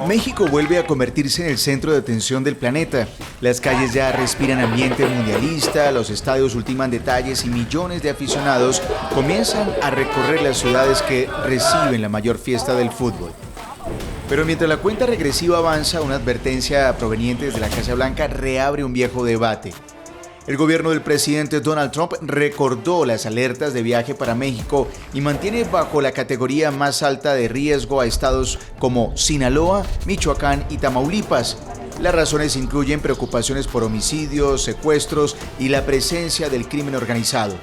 México vuelve a convertirse en el centro de atención del planeta. Las calles ya respiran ambiente mundialista, los estadios ultiman detalles y millones de aficionados comienzan a recorrer las ciudades que reciben la mayor fiesta del fútbol. Pero mientras la cuenta regresiva avanza, una advertencia proveniente desde la Casa Blanca reabre un viejo debate. El gobierno del presidente Donald Trump recordó las alertas de viaje para México y mantiene bajo la categoría más alta de riesgo a estados como Sinaloa, Michoacán y Tamaulipas. Las razones incluyen preocupaciones por homicidios, secuestros y la presencia del crimen organizado.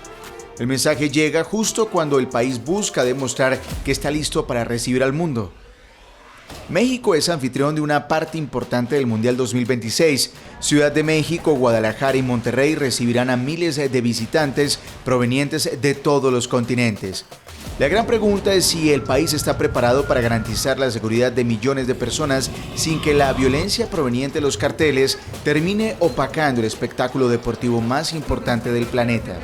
El mensaje llega justo cuando el país busca demostrar que está listo para recibir al mundo. México es anfitrión de una parte importante del Mundial 2026. Ciudad de México, Guadalajara y Monterrey recibirán a miles de visitantes provenientes de todos los continentes. La gran pregunta es si el país está preparado para garantizar la seguridad de millones de personas sin que la violencia proveniente de los carteles termine opacando el espectáculo deportivo más importante del planeta.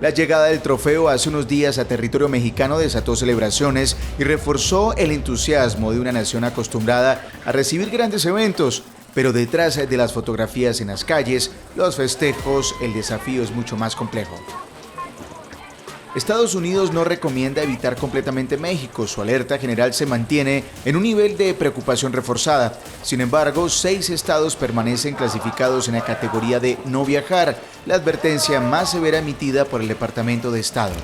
La llegada del trofeo hace unos días a territorio mexicano desató celebraciones y reforzó el entusiasmo de una nación acostumbrada a recibir grandes eventos, pero detrás de las fotografías en las calles, los festejos, el desafío es mucho más complejo. Estados Unidos no recomienda evitar completamente México. Su alerta general se mantiene en un nivel de preocupación reforzada. Sin embargo, 6 estados permanecen clasificados en la categoría de no viajar, la advertencia más severa emitida por el Departamento de Estado.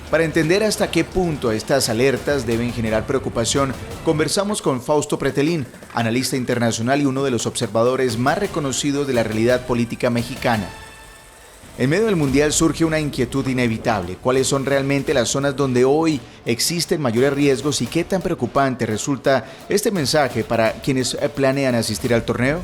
Para entender hasta qué punto estas alertas deben generar preocupación, conversamos con Fausto Pretelín, analista internacional y uno de los observadores más reconocidos de la realidad política mexicana. En medio del Mundial surge una inquietud inevitable. ¿Cuáles son realmente las zonas donde hoy existen mayores riesgos y qué tan preocupante resulta este mensaje para quienes planean asistir al torneo?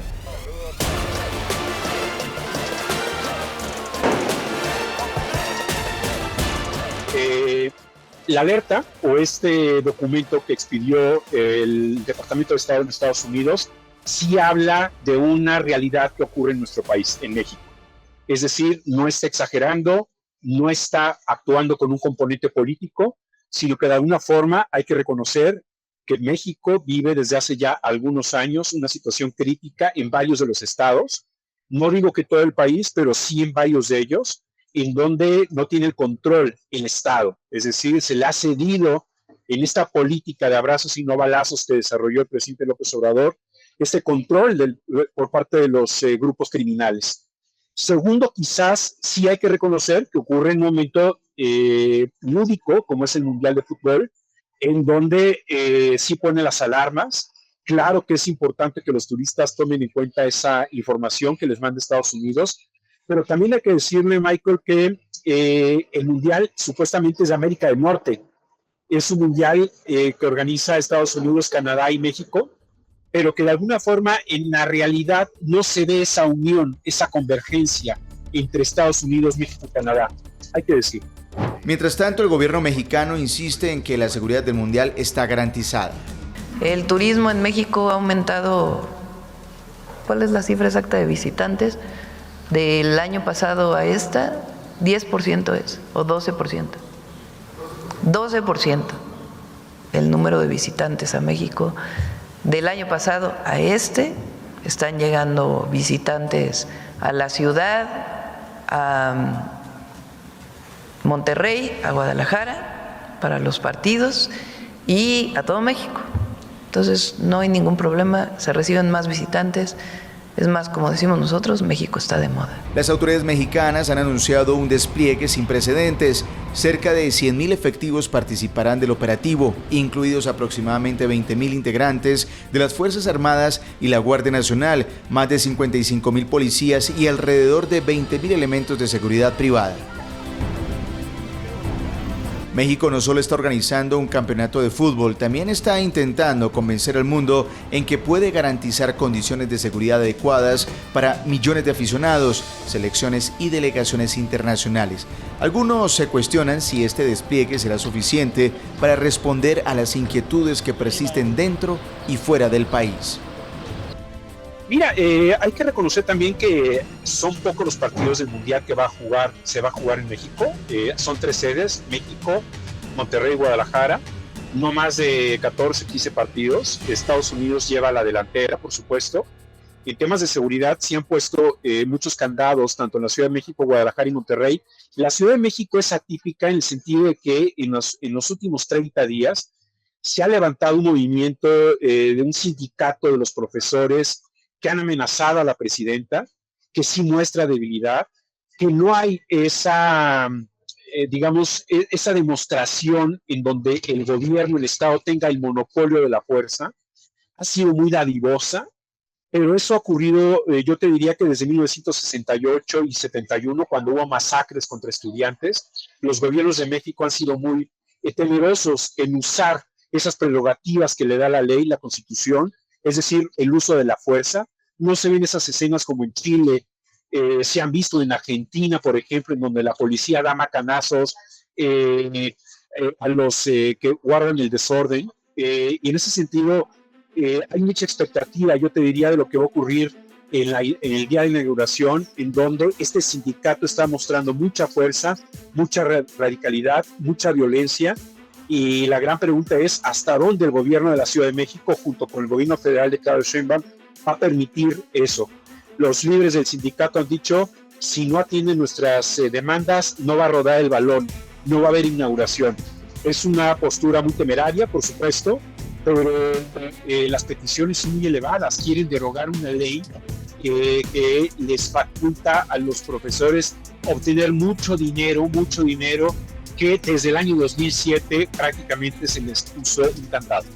La alerta o este documento que expidió el Departamento de Estado de Estados Unidos sí habla de una realidad que ocurre en nuestro país, en México. Es decir, no está exagerando, no está actuando con un componente político, sino que de alguna forma hay que reconocer que México vive desde hace ya algunos años una situación crítica en varios de los estados. No digo que todo el país, pero sí en varios de ellos, en donde no tiene el control el Estado. Es decir, se le ha cedido en esta política de abrazos y no balazos que desarrolló el presidente López Obrador, este control por parte de los grupos criminales. Segundo, quizás sí hay que reconocer que ocurre en un momento lúdico, como es el Mundial de Fútbol, en donde sí pone las alarmas. Claro que es importante que los turistas tomen en cuenta esa información que les manda Estados Unidos, pero también hay que decirle, Michael, que el Mundial supuestamente es de América del Norte. Es un Mundial que organiza Estados Unidos, Canadá y México, pero que de alguna forma en la realidad no se ve esa unión, esa convergencia entre Estados Unidos, México y Canadá, hay que decir. Mientras tanto, el gobierno mexicano insiste en que la seguridad del Mundial está garantizada. El turismo en México ha aumentado, ¿cuál es la cifra exacta de visitantes? Del año pasado a esta, 10% es, o 12%. 12% el número de visitantes a México. Del año pasado a este están llegando visitantes a la ciudad, a Monterrey, a Guadalajara para los partidos y a todo México. Entonces no hay ningún problema, se reciben más visitantes. Es más, como decimos nosotros, México está de moda. Las autoridades mexicanas han anunciado un despliegue sin precedentes. Cerca de 100,000 efectivos participarán del operativo, incluidos aproximadamente 20,000 integrantes de las Fuerzas Armadas y la Guardia Nacional, más de 55,000 policías y alrededor de 20,000 elementos de seguridad privada. México no solo está organizando un campeonato de fútbol, también está intentando convencer al mundo en que puede garantizar condiciones de seguridad adecuadas para millones de aficionados, selecciones y delegaciones internacionales. Algunos se cuestionan si este despliegue será suficiente para responder a las inquietudes que persisten dentro y fuera del país. Mira, hay que reconocer también que son pocos los partidos del Mundial que se va a jugar en México. Son 3 sedes, México, Monterrey y Guadalajara. no más de 14, 15 partidos. Estados Unidos lleva la delantera, por supuesto. En temas de seguridad sí han puesto muchos candados, tanto en la Ciudad de México, Guadalajara y Monterrey. La Ciudad de México es atípica en el sentido de que en los últimos 30 días se ha levantado un movimiento de un sindicato de los profesores que han amenazado a la presidenta, que sí muestra debilidad, que no hay esa, esa demostración en donde el gobierno, el Estado tenga el monopolio de la fuerza. Ha sido muy dadivosa, pero eso ha ocurrido, yo te diría que desde 1968 y 71, cuando hubo masacres contra estudiantes. Los gobiernos de México han sido muy temerosos en usar esas prerrogativas que le da la ley, la Constitución, es decir, el uso de la fuerza. No se ven esas escenas como en Chile, se han visto en Argentina, por ejemplo, en donde la policía da macanazos a los que guardan el desorden. Y en ese sentido, hay mucha expectativa, yo te diría, de lo que va a ocurrir en el día de inauguración, en donde este sindicato está mostrando mucha fuerza, mucha radicalidad, mucha violencia. Y la gran pregunta es hasta dónde el gobierno de la Ciudad de México, junto con el gobierno federal de Claudia Sheinbaum, va a permitir eso. Los líderes del sindicato han dicho, si no atienden nuestras demandas, no va a rodar el balón, no va a haber inauguración. Es una postura muy temeraria, por supuesto, pero las peticiones son muy elevadas. Quieren derogar una ley que les faculta a los profesores obtener mucho dinero, que desde el año 2007 prácticamente se les puso un candado.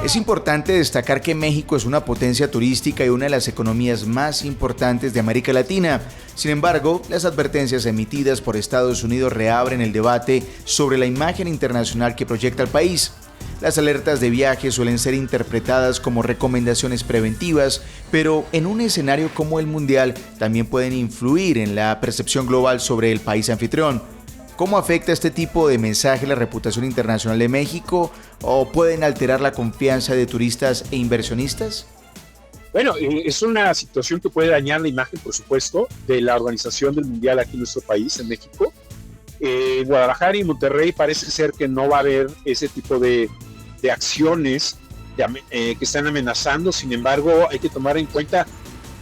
Es importante destacar que México es una potencia turística y una de las economías más importantes de América Latina. Sin embargo, las advertencias emitidas por Estados Unidos reabren el debate sobre la imagen internacional que proyecta el país. Las alertas de viaje suelen ser interpretadas como recomendaciones preventivas, pero en un escenario como el mundial también pueden influir en la percepción global sobre el país anfitrión. ¿Cómo afecta este tipo de mensaje la reputación internacional de México o pueden alterar la confianza de turistas e inversionistas? Bueno, es una situación que puede dañar la imagen, por supuesto, de la organización del mundial aquí en nuestro país, en México. Guadalajara y Monterrey parece ser que no va a haber ese tipo de acciones que están amenazando. Sin embargo, hay que tomar en cuenta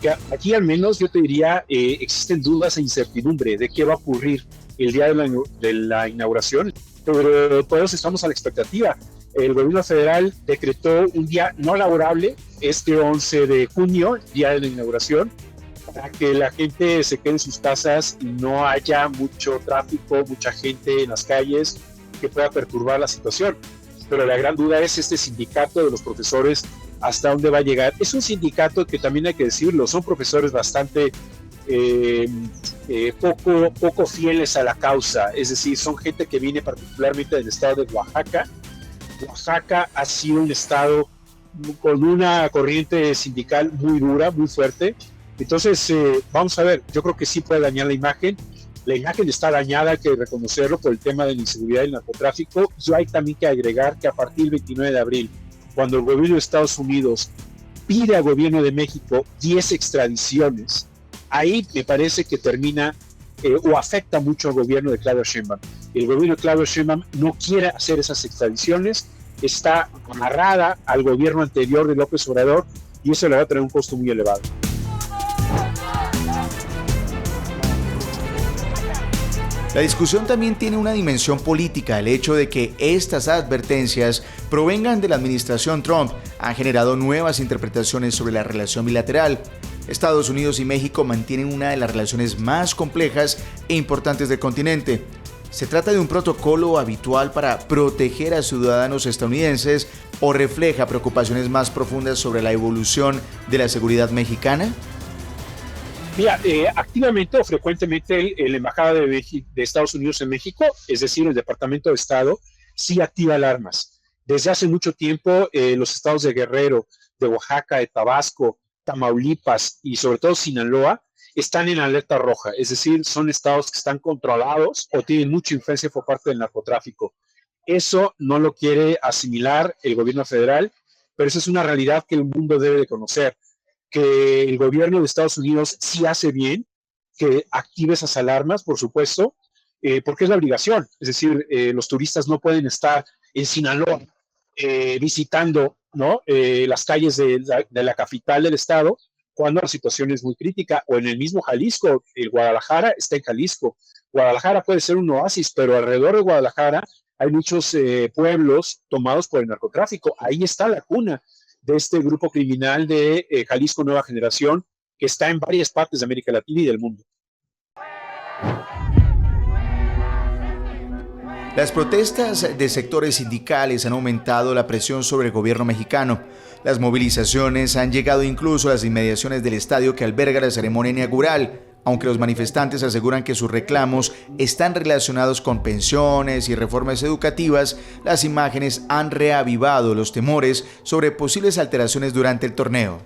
que aquí al menos yo te diría existen dudas e incertidumbre de qué va a ocurrir el día de la inauguración, pero todos estamos a la expectativa. El gobierno federal decretó un día no laborable, este 11 de junio, día de la inauguración, para que la gente se quede en sus casas y no haya mucho tráfico, mucha gente en las calles que pueda perturbar la situación. Pero la gran duda es este sindicato de los profesores, hasta dónde va a llegar. Es un sindicato que también hay que decirlo, son profesores bastante poco fieles a la causa, es decir, son gente que viene particularmente del estado de Oaxaca. Oaxaca ha sido un estado con una corriente sindical muy dura, muy fuerte. Entonces, vamos a ver, yo creo que sí puede dañar la imagen. La imagen está dañada, hay que reconocerlo, por el tema de la inseguridad y el narcotráfico. Yo hay también que agregar que a partir del 29 de abril, cuando el gobierno de Estados Unidos pide al gobierno de México 10 extradiciones, ahí me parece que termina o afecta mucho al gobierno de Claudia Sheinbaum. El gobierno de Claudia Sheinbaum no quiere hacer esas extradiciones, está amarrada al gobierno anterior de López Obrador y eso le va a traer un costo muy elevado. La discusión también tiene una dimensión política. El hecho de que estas advertencias provengan de la administración Trump ha generado nuevas interpretaciones sobre la relación bilateral. Estados Unidos y México mantienen una de las relaciones más complejas e importantes del continente. ¿Se trata de un protocolo habitual para proteger a ciudadanos estadounidenses o refleja preocupaciones más profundas sobre la evolución de la seguridad mexicana? Mira, activamente o frecuentemente la Embajada de Estados Unidos en México, es decir, el Departamento de Estado, sí activa alarmas. Desde hace mucho tiempo, los estados de Guerrero, de Oaxaca, de Tabasco, Tamaulipas y sobre todo Sinaloa están en alerta roja, es decir, son estados que están controlados o tienen mucha influencia por parte del narcotráfico. Eso no lo quiere asimilar el gobierno federal, pero esa es una realidad que el mundo debe de conocer, que el gobierno de Estados Unidos sí hace bien, que active esas alarmas, por supuesto, porque es la obligación. Es decir, los turistas no pueden estar en Sinaloa visitando, ¿no? Las calles de la capital del estado cuando la situación es muy crítica, o en el mismo Jalisco. El Guadalajara está en Jalisco. Guadalajara puede ser un oasis, pero alrededor de Guadalajara hay muchos pueblos tomados por el narcotráfico. Ahí está la cuna de este grupo criminal de Jalisco Nueva Generación, que está en varias partes de América Latina y del mundo. Las protestas de sectores sindicales han aumentado la presión sobre el gobierno mexicano. Las movilizaciones han llegado incluso a las inmediaciones del estadio que alberga la ceremonia inaugural, aunque los manifestantes aseguran que sus reclamos están relacionados con pensiones y reformas educativas. Las imágenes han reavivado los temores sobre posibles alteraciones durante el torneo.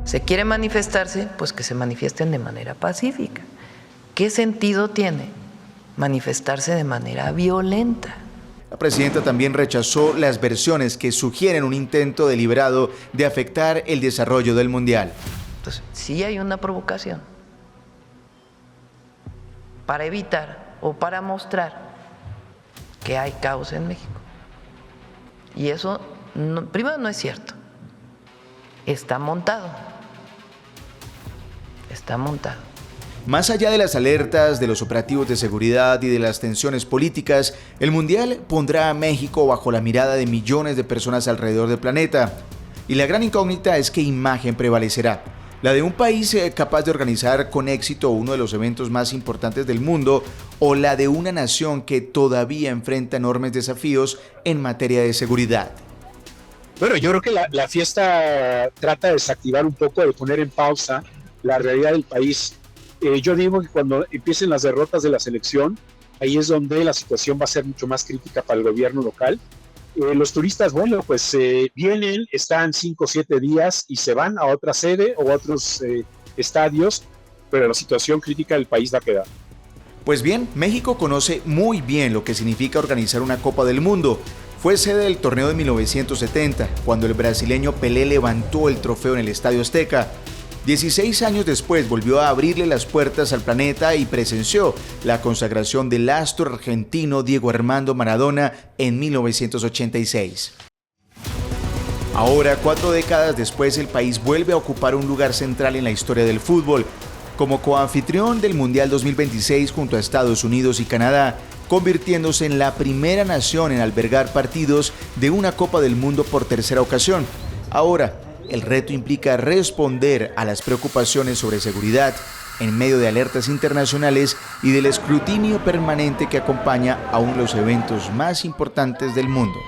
¿Se quiere manifestarse? Pues que se manifiesten de manera pacífica. ¿Qué sentido tiene manifestarse de manera violenta? La presidenta también rechazó las versiones que sugieren un intento deliberado de afectar el desarrollo del Mundial. Entonces, sí hay una provocación para evitar o para mostrar que hay caos en México. Y eso, primero, no es cierto. Está montado. Está montado. Más allá de las alertas, de los operativos de seguridad y de las tensiones políticas, el Mundial pondrá a México bajo la mirada de millones de personas alrededor del planeta. Y la gran incógnita es qué imagen prevalecerá. La de un país capaz de organizar con éxito uno de los eventos más importantes del mundo, o la de una nación que todavía enfrenta enormes desafíos en materia de seguridad. Bueno, yo creo que la fiesta trata de desactivar un poco, de poner en pausa la realidad del país. Yo digo que cuando empiecen las derrotas de la selección, ahí es donde la situación va a ser mucho más crítica para el gobierno local. Los turistas, bueno, pues vienen, están 5 o 7 días y se van a otra sede o a otros estadios, pero la situación crítica del país va a quedar. Pues bien, México conoce muy bien lo que significa organizar una Copa del Mundo. Fue sede del torneo de 1970, cuando el brasileño Pelé levantó el trofeo en el Estadio Azteca. 16 años después volvió a abrirle las puertas al planeta y presenció la consagración del astro argentino Diego Armando Maradona en 1986. Ahora, 4 décadas después, el país vuelve a ocupar un lugar central en la historia del fútbol. Como coanfitrión del Mundial 2026 junto a Estados Unidos y Canadá, convirtiéndose en la primera nación en albergar partidos de una Copa del Mundo por tercera ocasión. Ahora, el reto implica responder a las preocupaciones sobre seguridad en medio de alertas internacionales y del escrutinio permanente que acompaña a uno de los eventos más importantes del mundo.